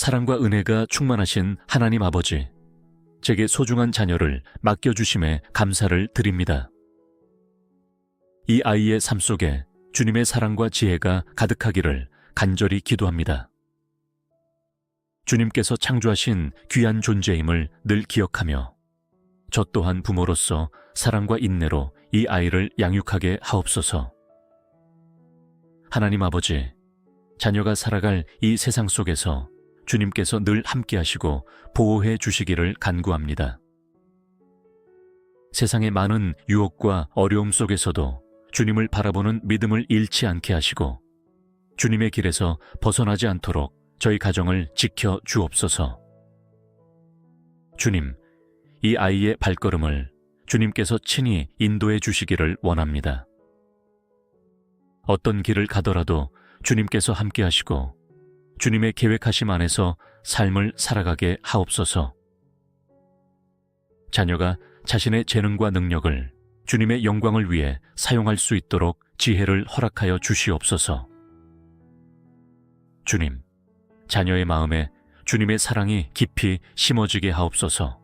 사랑과 은혜가 충만하신 하나님 아버지, 제게 소중한 자녀를 맡겨주심에 감사를 드립니다. 이 아이의 삶 속에 주님의 사랑과 지혜가 가득하기를 간절히 기도합니다. 주님께서 창조하신 귀한 존재임을 늘 기억하며 저 또한 부모로서 사랑과 인내로 이 아이를 양육하게 하옵소서. 하나님 아버지, 자녀가 살아갈 이 세상 속에서 주님께서 늘 함께 하시고 보호해 주시기를 간구합니다. 세상의 많은 유혹과 어려움 속에서도 주님을 바라보는 믿음을 잃지 않게 하시고 주님의 길에서 벗어나지 않도록 저희 가정을 지켜 주옵소서. 주님, 이 아이의 발걸음을 주님께서 친히 인도해 주시기를 원합니다. 어떤 길을 가더라도 주님께서 함께 하시고 주님의 계획하심 안에서 삶을 살아가게 하옵소서. 자녀가 자신의 재능과 능력을 주님의 영광을 위해 사용할 수 있도록 지혜를 허락하여 주시옵소서. 주님, 자녀의 마음에 주님의 사랑이 깊이 심어지게 하옵소서.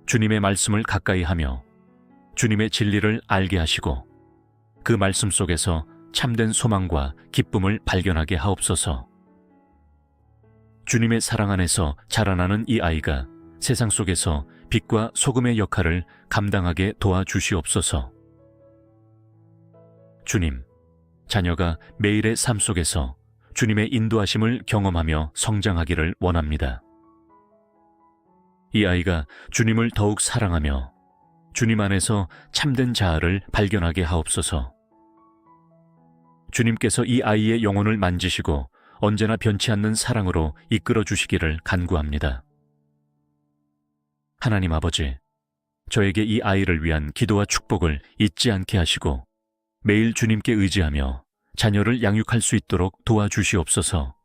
주님의 말씀을 가까이 하며 주님의 진리를 알게 하시고 그 말씀 속에서 참된 소망과 기쁨을 발견하게 하옵소서. 주님의 사랑 안에서 자라나는 이 아이가 세상 속에서 빛과 소금의 역할을 감당하게 도와주시옵소서. 주님, 자녀가 매일의 삶 속에서 주님의 인도하심을 경험하며 성장하기를 원합니다. 이 아이가 주님을 더욱 사랑하며 주님 안에서 참된 자아를 발견하게 하옵소서. 주님께서 이 아이의 영혼을 만지시고 언제나 변치 않는 사랑으로 이끌어 주시기를 간구합니다. 하나님 아버지, 저에게 이 아이를 위한 기도와 축복을 잊지 않게 하시고 매일 주님께 의지하며 자녀를 양육할 수 있도록 도와주시옵소서.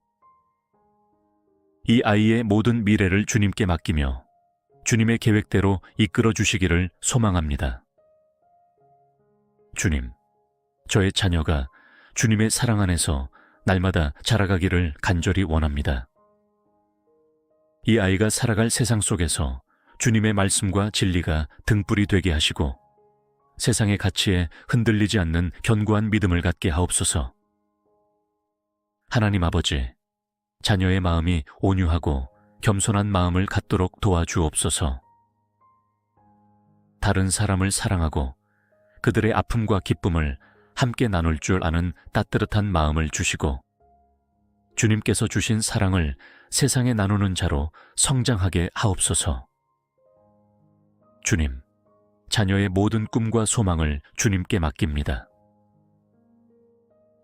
이 아이의 모든 미래를 주님께 맡기며 주님의 계획대로 이끌어 주시기를 소망합니다. 주님, 저의 자녀가 주님의 사랑 안에서 날마다 자라가기를 간절히 원합니다. 이 아이가 살아갈 세상 속에서 주님의 말씀과 진리가 등불이 되게 하시고 세상의 가치에 흔들리지 않는 견고한 믿음을 갖게 하옵소서. 하나님 아버지, 자녀의 마음이 온유하고 겸손한 마음을 갖도록 도와주옵소서. 다른 사람을 사랑하고 그들의 아픔과 기쁨을 함께 나눌 줄 아는 따뜻한 마음을 주시고 주님께서 주신 사랑을 세상에 나누는 자로 성장하게 하옵소서. 주님, 자녀의 모든 꿈과 소망을 주님께 맡깁니다.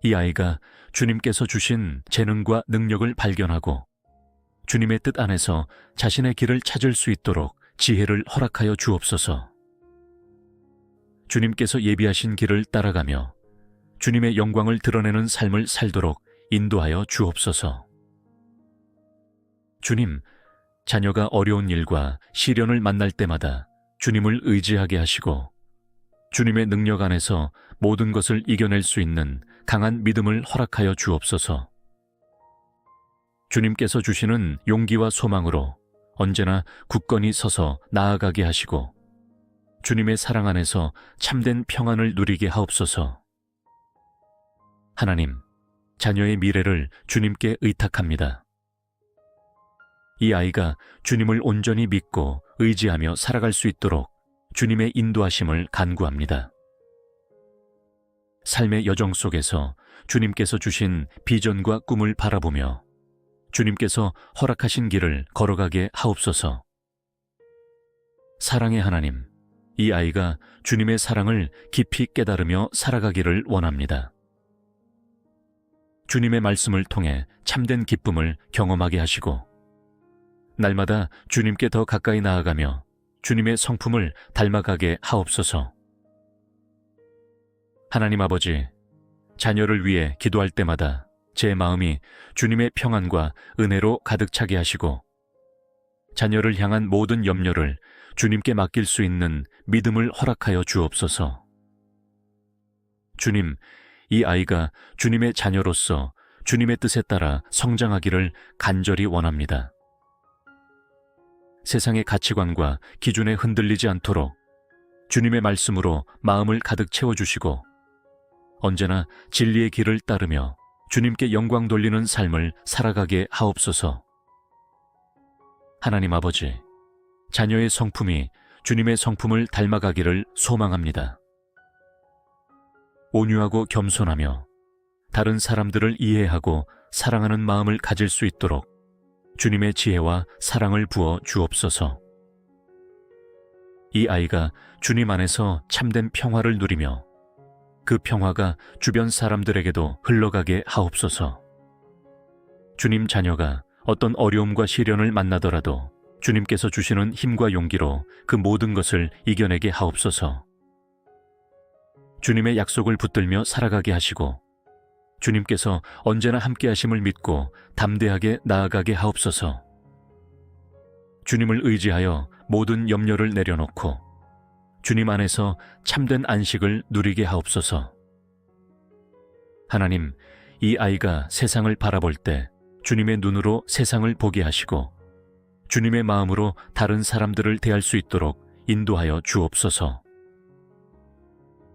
이 아이가 주님께서 주신 재능과 능력을 발견하고 주님의 뜻 안에서 자신의 길을 찾을 수 있도록 지혜를 허락하여 주옵소서. 주님께서 예비하신 길을 따라가며 주님의 영광을 드러내는 삶을 살도록 인도하여 주옵소서. 주님, 자녀가 어려운 일과 시련을 만날 때마다 주님을 의지하게 하시고 주님의 능력 안에서 모든 것을 이겨낼 수 있는 강한 믿음을 허락하여 주옵소서. 주님께서 주시는 용기와 소망으로 언제나 굳건히 서서 나아가게 하시고 주님의 사랑 안에서 참된 평안을 누리게 하옵소서. 하나님, 자녀의 미래를 주님께 의탁합니다. 이 아이가 주님을 온전히 믿고 의지하며 살아갈 수 있도록 주님의 인도하심을 간구합니다. 삶의 여정 속에서 주님께서 주신 비전과 꿈을 바라보며 주님께서 허락하신 길을 걸어가게 하옵소서. 사랑의 하나님, 이 아이가 주님의 사랑을 깊이 깨달으며 살아가기를 원합니다. 주님의 말씀을 통해 참된 기쁨을 경험하게 하시고 날마다 주님께 더 가까이 나아가며 주님의 성품을 닮아가게 하옵소서. 하나님 아버지, 자녀를 위해 기도할 때마다 제 마음이 주님의 평안과 은혜로 가득 차게 하시고 자녀를 향한 모든 염려를 주님께 맡길 수 있는 믿음을 허락하여 주옵소서. 주님, 이 아이가 주님의 자녀로서 주님의 뜻에 따라 성장하기를 간절히 원합니다. 세상의 가치관과 기준에 흔들리지 않도록 주님의 말씀으로 마음을 가득 채워주시고 언제나 진리의 길을 따르며 주님께 영광 돌리는 삶을 살아가게 하옵소서. 하나님 아버지, 자녀의 성품이 주님의 성품을 닮아가기를 소망합니다. 온유하고 겸손하며 다른 사람들을 이해하고 사랑하는 마음을 가질 수 있도록 주님의 지혜와 사랑을 부어 주옵소서. 이 아이가 주님 안에서 참된 평화를 누리며 그 평화가 주변 사람들에게도 흘러가게 하옵소서. 주님 자녀가 어떤 어려움과 시련을 만나더라도 주님께서 주시는 힘과 용기로 그 모든 것을 이겨내게 하옵소서. 주님의 약속을 붙들며 살아가게 하시고 주님께서 언제나 함께 하심을 믿고 담대하게 나아가게 하옵소서. 주님을 의지하여 모든 염려를 내려놓고 주님 안에서 참된 안식을 누리게 하옵소서. 하나님, 이 아이가 세상을 바라볼 때 주님의 눈으로 세상을 보게 하시고 주님의 마음으로 다른 사람들을 대할 수 있도록 인도하여 주옵소서.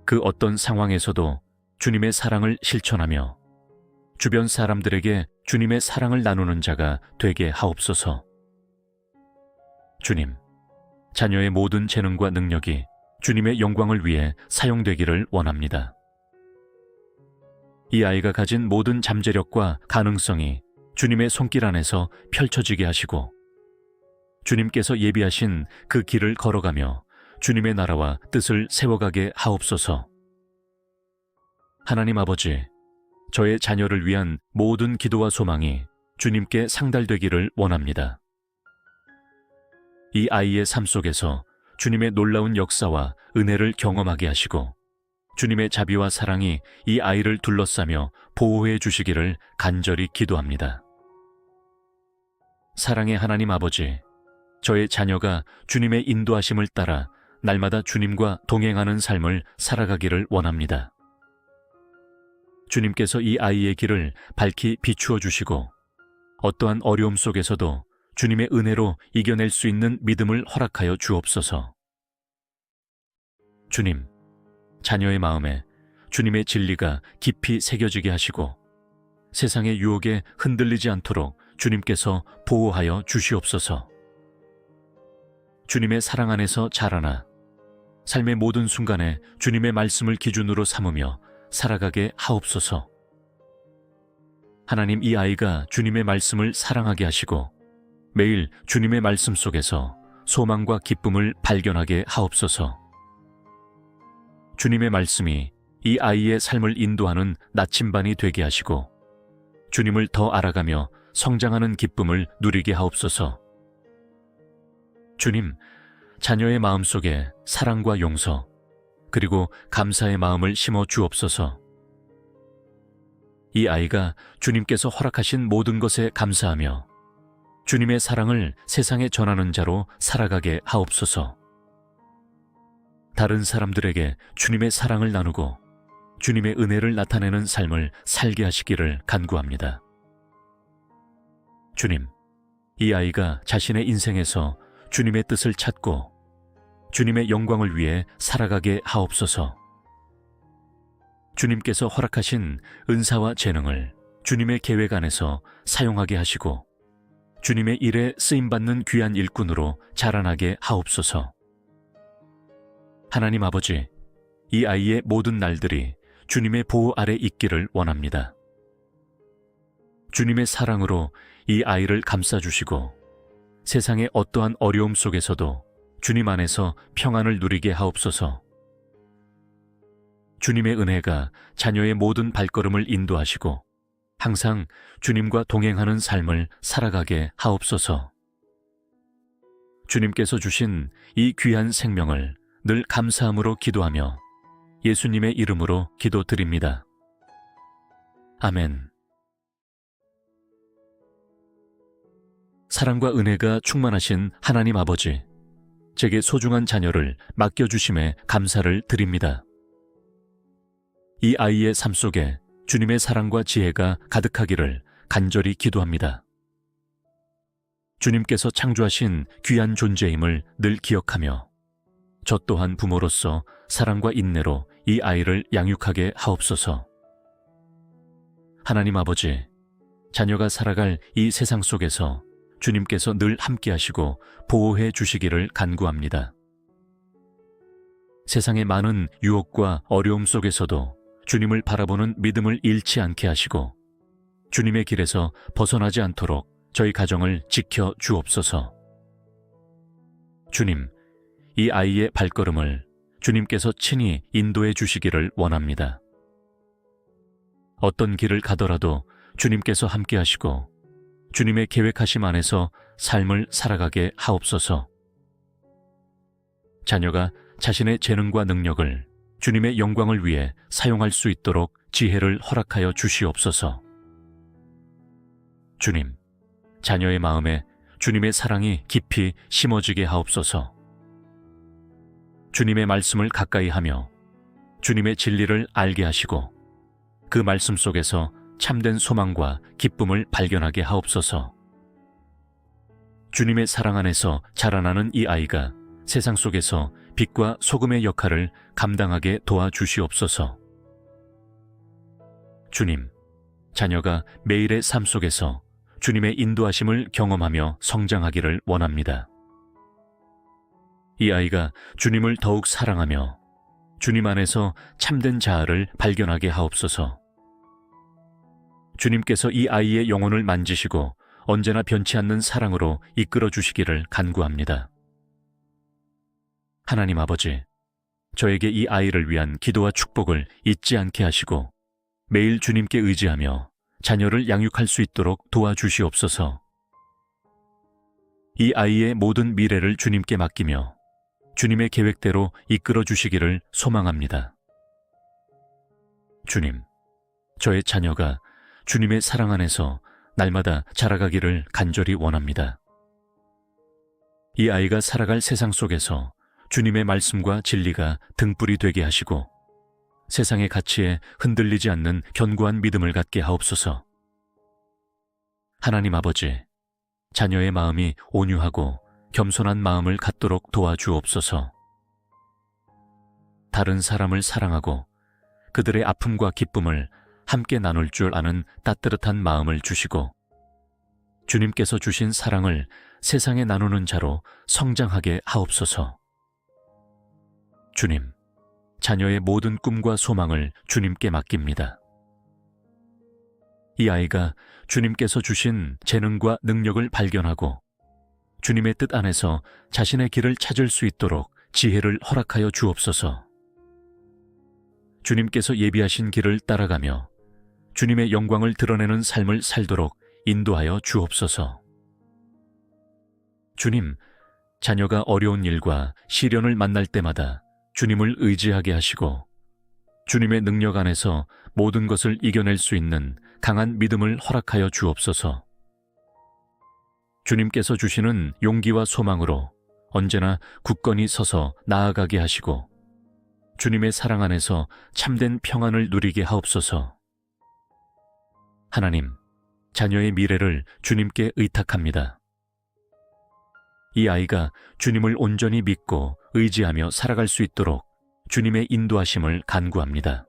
그 어떤 상황에서도 주님의 사랑을 실천하며 주변 사람들에게 주님의 사랑을 나누는 자가 되게 하옵소서. 주님, 자녀의 모든 재능과 능력이 주님의 영광을 위해 사용되기를 원합니다. 이 아이가 가진 모든 잠재력과 가능성이 주님의 손길 안에서 펼쳐지게 하시고 주님께서 예비하신 그 길을 걸어가며 주님의 나라와 뜻을 세워가게 하옵소서. 하나님 아버지, 저의 자녀를 위한 모든 기도와 소망이 주님께 상달되기를 원합니다. 이 아이의 삶 속에서 주님의 놀라운 역사와 은혜를 경험하게 하시고 주님의 자비와 사랑이 이 아이를 둘러싸며 보호해 주시기를 간절히 기도합니다. 사랑의 하나님 아버지, 저의 자녀가 주님의 인도하심을 따라 날마다 주님과 동행하는 삶을 살아가기를 원합니다. 주님께서 이 아이의 길을 밝히 비추어 주시고 어떠한 어려움 속에서도 주님의 은혜로 이겨낼 수 있는 믿음을 허락하여 주옵소서. 주님, 자녀의 마음에 주님의 진리가 깊이 새겨지게 하시고 세상의 유혹에 흔들리지 않도록 주님께서 보호하여 주시옵소서. 주님의 사랑 안에서 자라나 삶의 모든 순간에 주님의 말씀을 기준으로 삼으며 살아가게 하옵소서. 하나님, 이 아이가 주님의 말씀을 사랑하게 하시고 매일 주님의 말씀 속에서 소망과 기쁨을 발견하게 하옵소서. 주님의 말씀이 이 아이의 삶을 인도하는 나침반이 되게 하시고 주님을 더 알아가며 성장하는 기쁨을 누리게 하옵소서. 주님, 자녀의 마음속에 사랑과 용서 그리고 감사의 마음을 심어 주옵소서. 이 아이가 주님께서 허락하신 모든 것에 감사하며 주님의 사랑을 세상에 전하는 자로 살아가게 하옵소서. 다른 사람들에게 주님의 사랑을 나누고 주님의 은혜를 나타내는 삶을 살게 하시기를 간구합니다. 주님, 이 아이가 자신의 인생에서 주님의 뜻을 찾고 주님의 영광을 위해 살아가게 하옵소서. 주님께서 허락하신 은사와 재능을 주님의 계획 안에서 사용하게 하시고 주님의 일에 쓰임받는 귀한 일꾼으로 자라나게 하옵소서. 하나님 아버지, 이 아이의 모든 날들이 주님의 보호 아래 있기를 원합니다. 주님의 사랑으로 이 아이를 감싸주시고 세상의 어떠한 어려움 속에서도 주님 안에서 평안을 누리게 하옵소서. 주님의 은혜가 자녀의 모든 발걸음을 인도하시고 항상 주님과 동행하는 삶을 살아가게 하옵소서. 주님께서 주신 이 귀한 생명을 늘 감사함으로 기도하며 예수님의 이름으로 기도드립니다. 아멘. 사랑과 은혜가 충만하신 하나님 아버지, 제게 소중한 자녀를 맡겨주심에 감사를 드립니다. 이 아이의 삶 속에 주님의 사랑과 지혜가 가득하기를 간절히 기도합니다. 주님께서 창조하신 귀한 존재임을 늘 기억하며 저 또한 부모로서 사랑과 인내로 이 아이를 양육하게 하옵소서. 하나님 아버지, 자녀가 살아갈 이 세상 속에서 주님께서 늘 함께 하시고 보호해 주시기를 간구합니다. 세상의 많은 유혹과 어려움 속에서도 주님을 바라보는 믿음을 잃지 않게 하시고 주님의 길에서 벗어나지 않도록 저희 가정을 지켜 주옵소서. 주님, 이 아이의 발걸음을 주님께서 친히 인도해 주시기를 원합니다. 어떤 길을 가더라도 주님께서 함께 하시고 주님의 계획하심 안에서 삶을 살아가게 하옵소서. 자녀가 자신의 재능과 능력을 주님의 영광을 위해 사용할 수 있도록 지혜를 허락하여 주시옵소서. 주님, 자녀의 마음에 주님의 사랑이 깊이 심어지게 하옵소서. 주님의 말씀을 가까이 하며 주님의 진리를 알게 하시고 그 말씀 속에서 참된 소망과 기쁨을 발견하게 하옵소서. 주님의 사랑 안에서 자라나는 이 아이가 세상 속에서 빛과 소금의 역할을 감당하게 도와주시옵소서. 주님, 자녀가 매일의 삶 속에서 주님의 인도하심을 경험하며 성장하기를 원합니다. 이 아이가 주님을 더욱 사랑하며 주님 안에서 참된 자아를 발견하게 하옵소서. 주님께서 이 아이의 영혼을 만지시고 언제나 변치 않는 사랑으로 이끌어 주시기를 간구합니다. 하나님 아버지, 저에게 이 아이를 위한 기도와 축복을 잊지 않게 하시고 매일 주님께 의지하며 자녀를 양육할 수 있도록 도와주시옵소서. 이 아이의 모든 미래를 주님께 맡기며 주님의 계획대로 이끌어 주시기를 소망합니다. 주님, 저의 자녀가 주님의 사랑 안에서 날마다 자라가기를 간절히 원합니다. 이 아이가 살아갈 세상 속에서 주님의 말씀과 진리가 등불이 되게 하시고 세상의 가치에 흔들리지 않는 견고한 믿음을 갖게 하옵소서. 하나님 아버지, 자녀의 마음이 온유하고 겸손한 마음을 갖도록 도와주옵소서. 다른 사람을 사랑하고 그들의 아픔과 기쁨을 함께 나눌 줄 아는 따뜻한 마음을 주시고 주님께서 주신 사랑을 세상에 나누는 자로 성장하게 하옵소서. 주님, 자녀의 모든 꿈과 소망을 주님께 맡깁니다. 이 아이가 주님께서 주신 재능과 능력을 발견하고 주님의 뜻 안에서 자신의 길을 찾을 수 있도록 지혜를 허락하여 주옵소서. 주님께서 예비하신 길을 따라가며 주님의 영광을 드러내는 삶을 살도록 인도하여 주옵소서. 주님, 자녀가 어려운 일과 시련을 만날 때마다 주님을 의지하게 하시고 주님의 능력 안에서 모든 것을 이겨낼 수 있는 강한 믿음을 허락하여 주옵소서. 주님께서 주시는 용기와 소망으로 언제나 굳건히 서서 나아가게 하시고 주님의 사랑 안에서 참된 평안을 누리게 하옵소서. 하나님, 자녀의 미래를 주님께 의탁합니다. 이 아이가 주님을 온전히 믿고 의지하며 살아갈 수 있도록 주님의 인도하심을 간구합니다.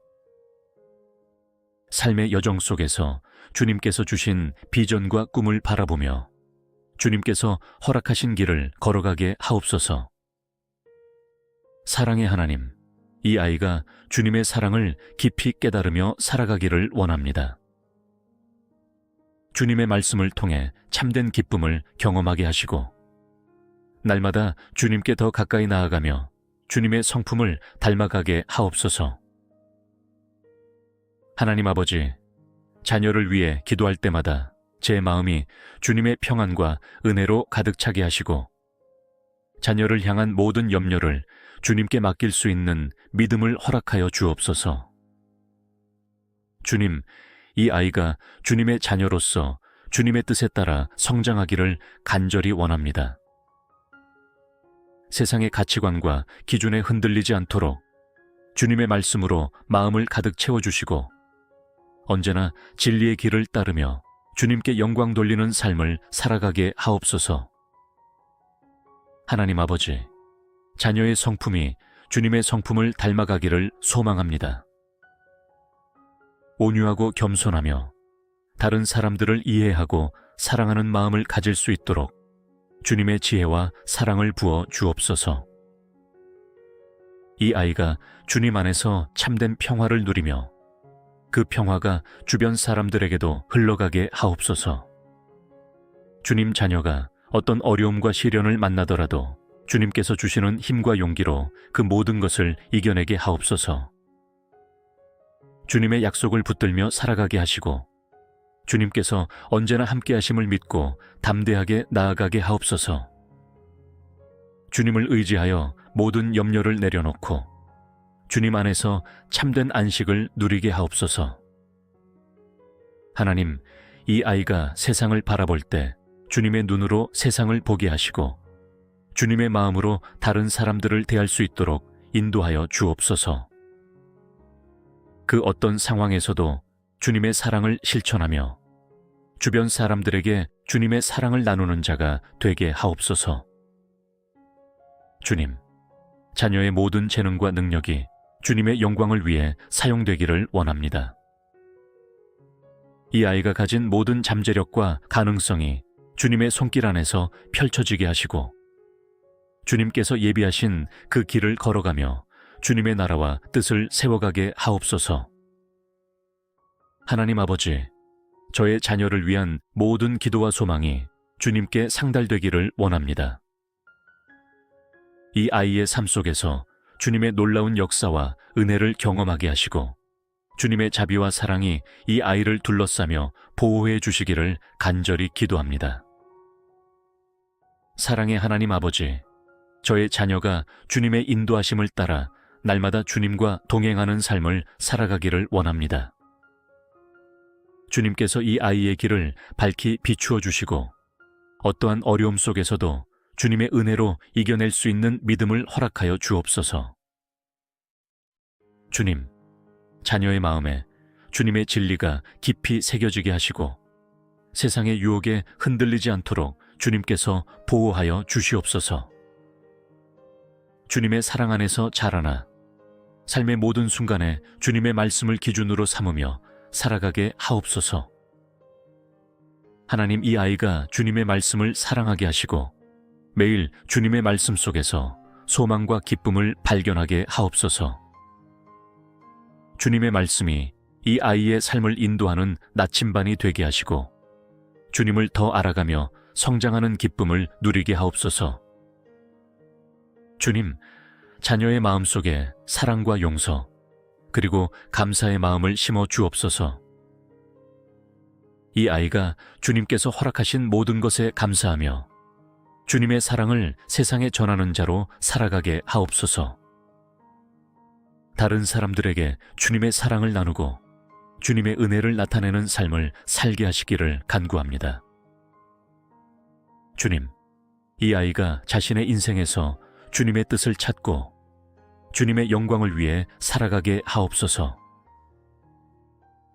삶의 여정 속에서 주님께서 주신 비전과 꿈을 바라보며 주님께서 허락하신 길을 걸어가게 하옵소서. 사랑의 하나님, 이 아이가 주님의 사랑을 깊이 깨달으며 살아가기를 원합니다. 주님의 말씀을 통해 참된 기쁨을 경험하게 하시고 날마다 주님께 더 가까이 나아가며 주님의 성품을 닮아가게 하옵소서. 하나님 아버지, 자녀를 위해 기도할 때마다 제 마음이 주님의 평안과 은혜로 가득 차게 하시고 자녀를 향한 모든 염려를 주님께 맡길 수 있는 믿음을 허락하여 주옵소서. 주님, 이 아이가 주님의 자녀로서 주님의 뜻에 따라 성장하기를 간절히 원합니다. 세상의 가치관과 기준에 흔들리지 않도록 주님의 말씀으로 마음을 가득 채워주시고 언제나 진리의 길을 따르며 주님께 영광 돌리는 삶을 살아가게 하옵소서. 하나님 아버지, 자녀의 성품이 주님의 성품을 닮아가기를 소망합니다. 온유하고 겸손하며 다른 사람들을 이해하고 사랑하는 마음을 가질 수 있도록 주님의 지혜와 사랑을 부어 주옵소서. 이 아이가 주님 안에서 참된 평화를 누리며 그 평화가 주변 사람들에게도 흘러가게 하옵소서. 주님 자녀가 어떤 어려움과 시련을 만나더라도 주님께서 주시는 힘과 용기로 그 모든 것을 이겨내게 하옵소서. 주님의 약속을 붙들며 살아가게 하시고 주님께서 언제나 함께 하심을 믿고 담대하게 나아가게 하옵소서. 주님을 의지하여 모든 염려를 내려놓고 주님 안에서 참된 안식을 누리게 하옵소서. 하나님, 이 아이가 세상을 바라볼 때 주님의 눈으로 세상을 보게 하시고 주님의 마음으로 다른 사람들을 대할 수 있도록 인도하여 주옵소서. 그 어떤 상황에서도 주님의 사랑을 실천하며 주변 사람들에게 주님의 사랑을 나누는 자가 되게 하옵소서. 주님, 자녀의 모든 재능과 능력이 주님의 영광을 위해 사용되기를 원합니다. 이 아이가 가진 모든 잠재력과 가능성이 주님의 손길 안에서 펼쳐지게 하시고 주님께서 예비하신 그 길을 걸어가며 주님의 나라와 뜻을 세워가게 하옵소서. 하나님 아버지, 저의 자녀를 위한 모든 기도와 소망이 주님께 상달되기를 원합니다. 이 아이의 삶 속에서 주님의 놀라운 역사와 은혜를 경험하게 하시고 주님의 자비와 사랑이 이 아이를 둘러싸며 보호해 주시기를 간절히 기도합니다. 사랑의 하나님 아버지, 저의 자녀가 주님의 인도하심을 따라 날마다 주님과 동행하는 삶을 살아가기를 원합니다. 주님께서 이 아이의 길을 밝히 비추어 주시고 어떠한 어려움 속에서도 주님의 은혜로 이겨낼 수 있는 믿음을 허락하여 주옵소서. 주님, 자녀의 마음에 주님의 진리가 깊이 새겨지게 하시고 세상의 유혹에 흔들리지 않도록 주님께서 보호하여 주시옵소서. 주님의 사랑 안에서 자라나 삶의 모든 순간에 주님의 말씀을 기준으로 삼으며 살아가게 하옵소서. 하나님, 이 아이가 주님의 말씀을 사랑하게 하시고 매일 주님의 말씀 속에서 소망과 기쁨을 발견하게 하옵소서. 주님의 말씀이 이 아이의 삶을 인도하는 나침반이 되게 하시고 주님을 더 알아가며 성장하는 기쁨을 누리게 하옵소서. 주님, 자녀의 마음속에 사랑과 용서 그리고 감사의 마음을 심어 주옵소서. 이 아이가 주님께서 허락하신 모든 것에 감사하며 주님의 사랑을 세상에 전하는 자로 살아가게 하옵소서. 다른 사람들에게 주님의 사랑을 나누고 주님의 은혜를 나타내는 삶을 살게 하시기를 간구합니다. 주님, 이 아이가 자신의 인생에서 주님의 뜻을 찾고 주님의 영광을 위해 살아가게 하옵소서.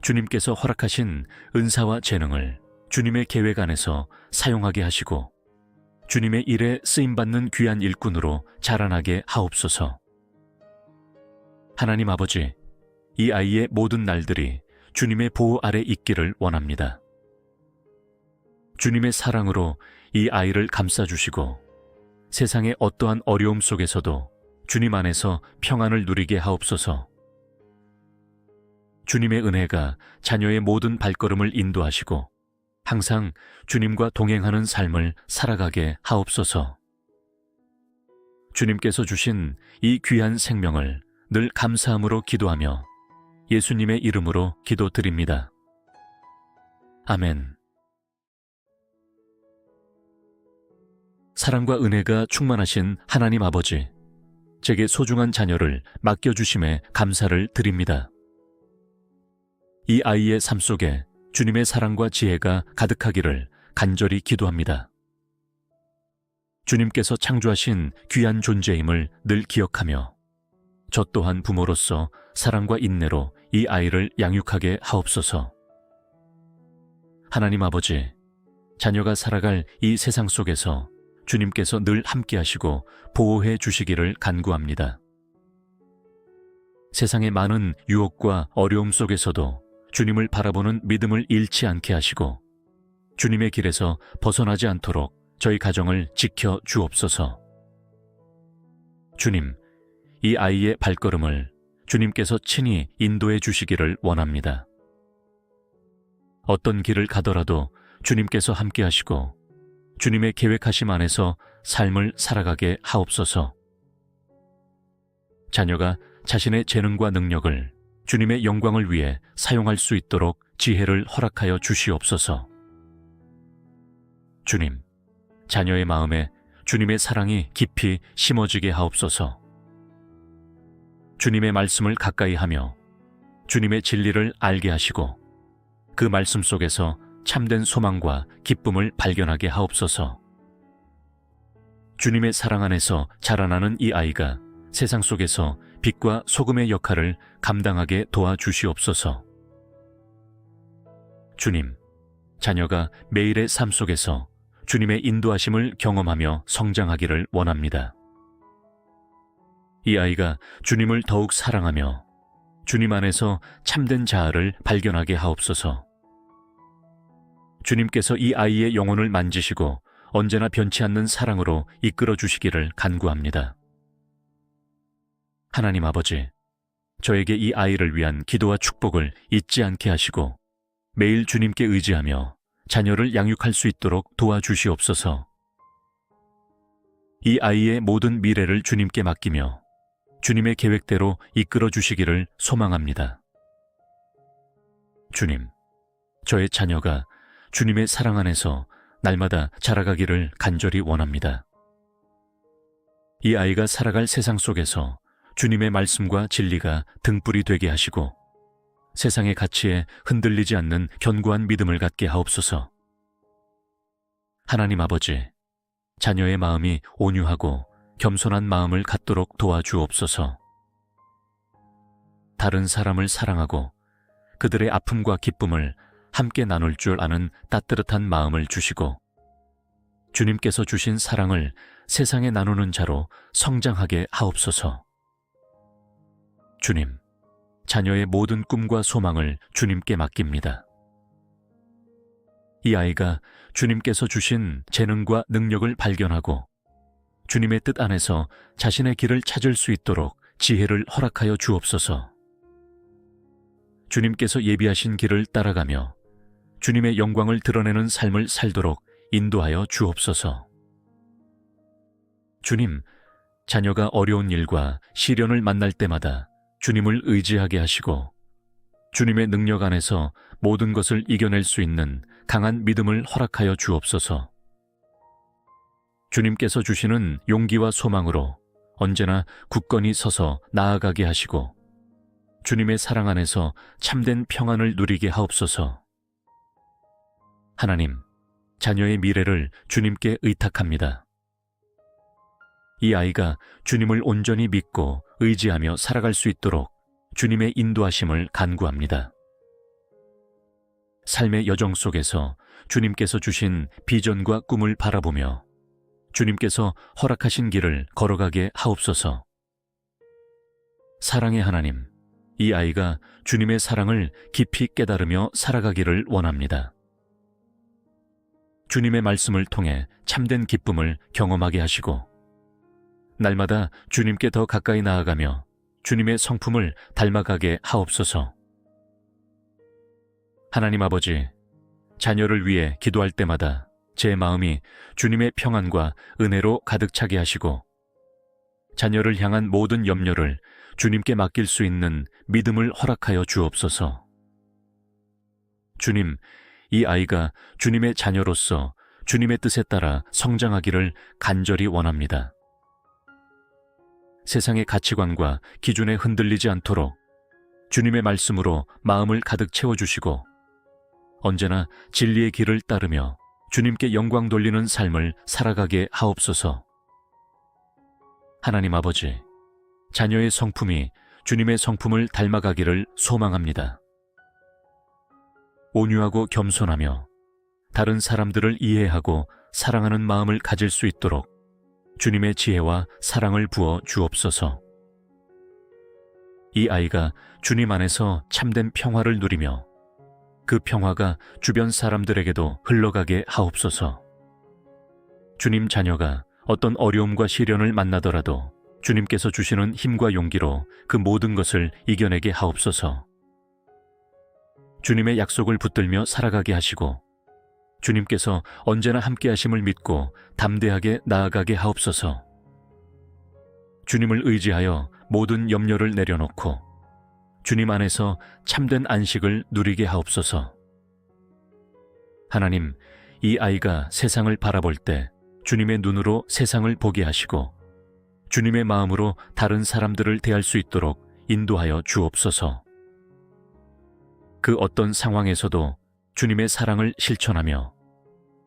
주님께서 허락하신 은사와 재능을 주님의 계획 안에서 사용하게 하시고 주님의 일에 쓰임받는 귀한 일꾼으로 자라나게 하옵소서. 하나님 아버지, 이 아이의 모든 날들이 주님의 보호 아래 있기를 원합니다. 주님의 사랑으로 이 아이를 감싸주시고 세상의 어떠한 어려움 속에서도 주님 안에서 평안을 누리게 하옵소서. 주님의 은혜가 자녀의 모든 발걸음을 인도하시고 항상 주님과 동행하는 삶을 살아가게 하옵소서. 주님께서 주신 이 귀한 생명을 늘 감사함으로 기도하며 예수님의 이름으로 기도드립니다. 아멘. 사랑과 은혜가 충만하신 하나님 아버지, 제게 소중한 자녀를 맡겨주심에 감사를 드립니다. 이 아이의 삶 속에 주님의 사랑과 지혜가 가득하기를 간절히 기도합니다. 주님께서 창조하신 귀한 존재임을 늘 기억하며 저 또한 부모로서 사랑과 인내로 이 아이를 양육하게 하옵소서. 하나님 아버지, 자녀가 살아갈 이 세상 속에서 주님께서 늘 함께 하시고 보호해 주시기를 간구합니다. 세상의 많은 유혹과 어려움 속에서도 주님을 바라보는 믿음을 잃지 않게 하시고 주님의 길에서 벗어나지 않도록 저희 가정을 지켜 주옵소서. 주님, 이 아이의 발걸음을 주님께서 친히 인도해 주시기를 원합니다. 어떤 길을 가더라도 주님께서 함께 하시고 주님의 계획하심 안에서 삶을 살아가게 하옵소서. 자녀가 자신의 재능과 능력을 주님의 영광을 위해 사용할 수 있도록 지혜를 허락하여 주시옵소서. 주님, 자녀의 마음에 주님의 사랑이 깊이 심어지게 하옵소서. 주님의 말씀을 가까이 하며 주님의 진리를 알게 하시고 그 말씀 속에서 참된 소망과 기쁨을 발견하게 하옵소서. 주님의 사랑 안에서 자라나는 이 아이가 세상 속에서 빛과 소금의 역할을 감당하게 도와주시옵소서. 주님, 자녀가 매일의 삶 속에서 주님의 인도하심을 경험하며 성장하기를 원합니다. 이 아이가 주님을 더욱 사랑하며 주님 안에서 참된 자아를 발견하게 하옵소서. 주님께서 이 아이의 영혼을 만지시고 언제나 변치 않는 사랑으로 이끌어 주시기를 간구합니다. 하나님 아버지, 저에게 이 아이를 위한 기도와 축복을 잊지 않게 하시고 매일 주님께 의지하며 자녀를 양육할 수 있도록 도와주시옵소서. 이 아이의 모든 미래를 주님께 맡기며 주님의 계획대로 이끌어 주시기를 소망합니다. 주님, 저의 자녀가 주님의 사랑 안에서 날마다 자라가기를 간절히 원합니다. 이 아이가 살아갈 세상 속에서 주님의 말씀과 진리가 등불이 되게 하시고 세상의 가치에 흔들리지 않는 견고한 믿음을 갖게 하옵소서. 하나님 아버지, 자녀의 마음이 온유하고 겸손한 마음을 갖도록 도와주옵소서. 다른 사람을 사랑하고 그들의 아픔과 기쁨을 함께 나눌 줄 아는 따뜻한 마음을 주시고 주님께서 주신 사랑을 세상에 나누는 자로 성장하게 하옵소서. 주님, 자녀의 모든 꿈과 소망을 주님께 맡깁니다. 이 아이가 주님께서 주신 재능과 능력을 발견하고 주님의 뜻 안에서 자신의 길을 찾을 수 있도록 지혜를 허락하여 주옵소서. 주님께서 예비하신 길을 따라가며 주님의 영광을 드러내는 삶을 살도록 인도하여 주옵소서. 주님, 자녀가 어려운 일과 시련을 만날 때마다 주님을 의지하게 하시고 주님의 능력 안에서 모든 것을 이겨낼 수 있는 강한 믿음을 허락하여 주옵소서. 주님께서 주시는 용기와 소망으로 언제나 굳건히 서서 나아가게 하시고 주님의 사랑 안에서 참된 평안을 누리게 하옵소서. 하나님, 자녀의 미래를 주님께 의탁합니다. 이 아이가 주님을 온전히 믿고 의지하며 살아갈 수 있도록 주님의 인도하심을 간구합니다. 삶의 여정 속에서 주님께서 주신 비전과 꿈을 바라보며 주님께서 허락하신 길을 걸어가게 하옵소서. 사랑의 하나님, 이 아이가 주님의 사랑을 깊이 깨달으며 살아가기를 원합니다. 주님의 말씀을 통해 참된 기쁨을 경험하게 하시고 날마다 주님께 더 가까이 나아가며 주님의 성품을 닮아가게 하옵소서. 하나님 아버지, 자녀를 위해 기도할 때마다 제 마음이 주님의 평안과 은혜로 가득 차게 하시고 자녀를 향한 모든 염려를 주님께 맡길 수 있는 믿음을 허락하여 주옵소서. 주님, 이 아이가 주님의 자녀로서 주님의 뜻에 따라 성장하기를 간절히 원합니다. 세상의 가치관과 기준에 흔들리지 않도록 주님의 말씀으로 마음을 가득 채워주시고 언제나 진리의 길을 따르며 주님께 영광 돌리는 삶을 살아가게 하옵소서. 하나님 아버지, 자녀의 성품이 주님의 성품을 닮아가기를 소망합니다. 온유하고 겸손하며 다른 사람들을 이해하고 사랑하는 마음을 가질 수 있도록 주님의 지혜와 사랑을 부어 주옵소서. 이 아이가 주님 안에서 참된 평화를 누리며 그 평화가 주변 사람들에게도 흘러가게 하옵소서. 주님 자녀가 어떤 어려움과 시련을 만나더라도 주님께서 주시는 힘과 용기로 그 모든 것을 이겨내게 하옵소서. 주님의 약속을 붙들며 살아가게 하시고 주님께서 언제나 함께 하심을 믿고 담대하게 나아가게 하옵소서. 주님을 의지하여 모든 염려를 내려놓고 주님 안에서 참된 안식을 누리게 하옵소서. 하나님, 이 아이가 세상을 바라볼 때 주님의 눈으로 세상을 보게 하시고 주님의 마음으로 다른 사람들을 대할 수 있도록 인도하여 주옵소서. 그 어떤 상황에서도 주님의 사랑을 실천하며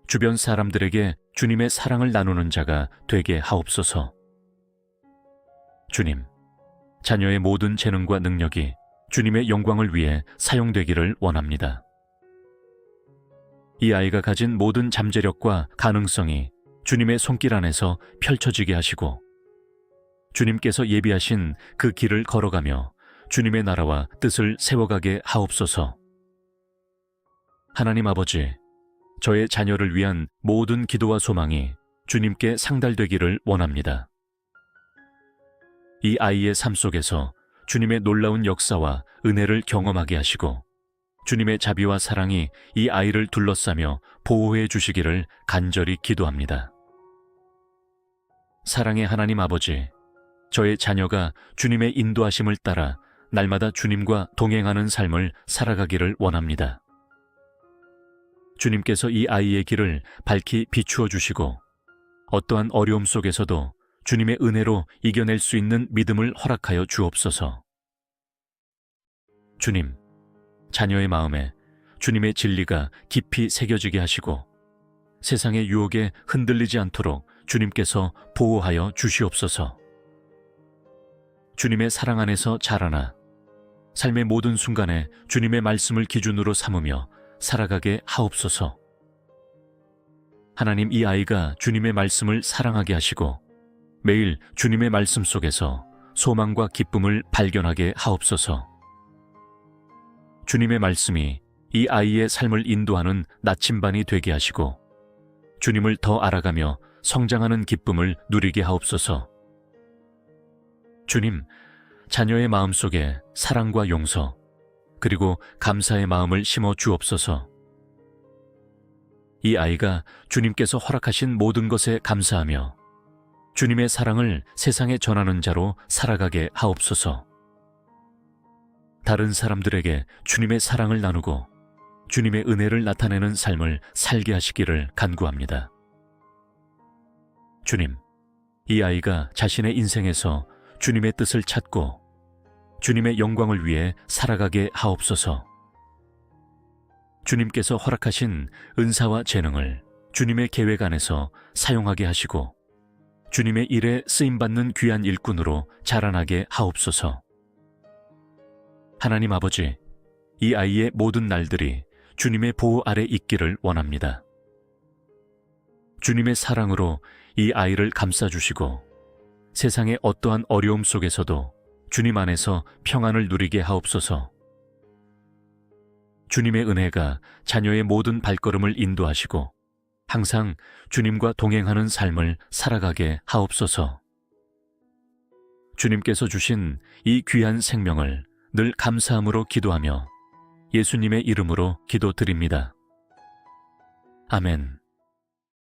주변 사람들에게 주님의 사랑을 나누는 자가 되게 하옵소서. 주님, 자녀의 모든 재능과 능력이 주님의 영광을 위해 사용되기를 원합니다. 이 아이가 가진 모든 잠재력과 가능성이 주님의 손길 안에서 펼쳐지게 하시고 주님께서 예비하신 그 길을 걸어가며 주님의 나라와 뜻을 세워가게 하옵소서. 하나님 아버지, 저의 자녀를 위한 모든 기도와 소망이 주님께 상달되기를 원합니다. 이 아이의 삶 속에서 주님의 놀라운 역사와 은혜를 경험하게 하시고 주님의 자비와 사랑이 이 아이를 둘러싸며 보호해 주시기를 간절히 기도합니다. 사랑의 하나님 아버지, 저의 자녀가 주님의 인도하심을 따라 날마다 주님과 동행하는 삶을 살아가기를 원합니다. 주님께서 이 아이의 길을 밝히 비추어 주시고 어떠한 어려움 속에서도 주님의 은혜로 이겨낼 수 있는 믿음을 허락하여 주옵소서. 주님, 자녀의 마음에 주님의 진리가 깊이 새겨지게 하시고 세상의 유혹에 흔들리지 않도록 주님께서 보호하여 주시옵소서. 주님의 사랑 안에서 자라나 삶의 모든 순간에 주님의 말씀을 기준으로 삼으며 살아가게 하옵소서. 하나님, 이 아이가 주님의 말씀을 사랑하게 하시고 매일 주님의 말씀 속에서 소망과 기쁨을 발견하게 하옵소서. 주님의 말씀이 이 아이의 삶을 인도하는 나침반이 되게 하시고 주님을 더 알아가며 성장하는 기쁨을 누리게 하옵소서. 주님, 자녀의 마음속에 사랑과 용서 그리고 감사의 마음을 심어 주옵소서. 이 아이가 주님께서 허락하신 모든 것에 감사하며 주님의 사랑을 세상에 전하는 자로 살아가게 하옵소서. 다른 사람들에게 주님의 사랑을 나누고 주님의 은혜를 나타내는 삶을 살게 하시기를 간구합니다. 주님, 이 아이가 자신의 인생에서 주님의 뜻을 찾고 주님의 영광을 위해 살아가게 하옵소서. 주님께서 허락하신 은사와 재능을 주님의 계획 안에서 사용하게 하시고 주님의 일에 쓰임받는 귀한 일꾼으로 자라나게 하옵소서. 하나님 아버지, 이 아이의 모든 날들이 주님의 보호 아래 있기를 원합니다. 주님의 사랑으로 이 아이를 감싸주시고 세상의 어떠한 어려움 속에서도 주님 안에서 평안을 누리게 하옵소서. 주님의 은혜가 자녀의 모든 발걸음을 인도하시고 항상 주님과 동행하는 삶을 살아가게 하옵소서. 주님께서 주신 이 귀한 생명을 늘 감사함으로 기도하며 예수님의 이름으로 기도드립니다. 아멘.